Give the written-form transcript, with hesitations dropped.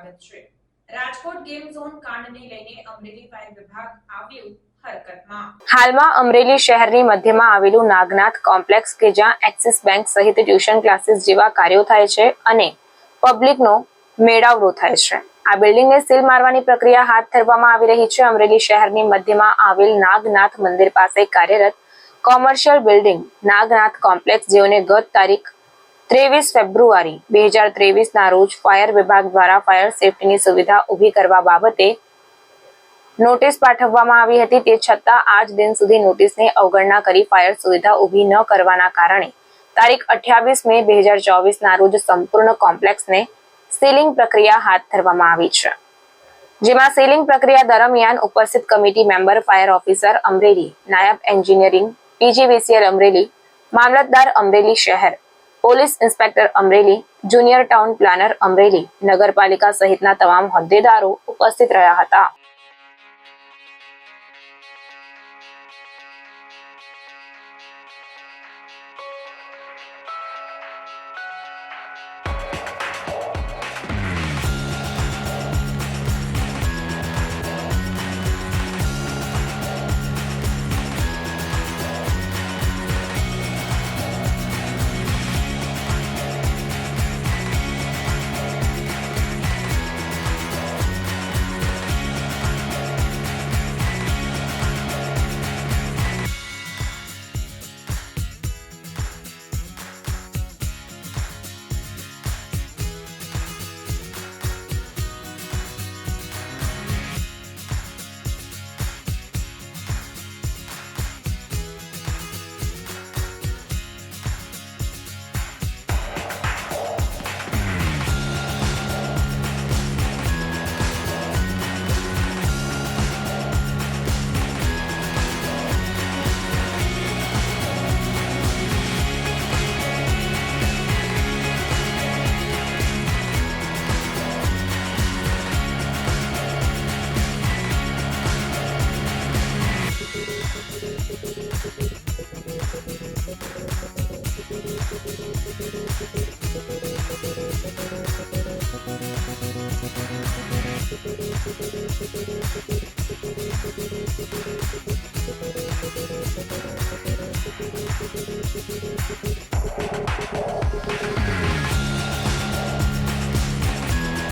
સ્વાગત છે। Rajkot game zone કાંડને લઈને અમરેલી ફાયર વિભાગ આવ્યું હરકતમાં। હાલમાં અમરેલી શહેરની મધ્યમાં આવેલું નાગનાથ કોમ્પ્લેક્સ કે જ્યાં એક્સિસ બેંક સહિત ટ્યુશન ક્લાસીસ જેવા કાર્યો થાય છે અને પબ્લિકનો મેળાવડો થાય છે। આ બિલ્ડિંગને સીલ મારવાની પ્રક્રિયા હાથ ધરવામાં આવી રહી છે। અમરેલી શહેરની મધ્યમાં આવેલ નાગનાથ મંદિર પાસે કાર્યરત કોમર્શિયલ બિલ્ડિંગ નાગનાથ કોમ્પ્લેક્સ જેઓને ગત તારીખ 23 ફેબ્રુઆરી 2023 ના રોજ ફાયર વિભાગ દ્વારા ફાયર સેફટીની સુવિધા ઊભી કરવા બાબતે નોટિસ પાઠવવામાં આવી હતી। તે છતાં આજ દિન સુધી નોટિસને અવગણના કરી ફાયર સુવિધા ઊભી ન કરવાના કારણે તારીખ 28 મે 2024 ના રોજ સંપૂર્ણ કોમ્પ્લેક્સને સીલિંગ પ્રક્રિયા હાથ ધરવામાં આવી છે, જેમાં સીલિંગ પ્રક્રિયા દરમિયાન ઉપસ્થિત committee member, fire officer Amreli, નાયબ એન્જિનિયરિંગ PGVCL અમરેલી, મામલતદાર અમરેલી શહેર, police inspector Amreli, junior town planar Amreli, નગરપાલિકા સહિતના તમામ હોદ્દેદારો ઉપસ્થિત રહ્યા હતા।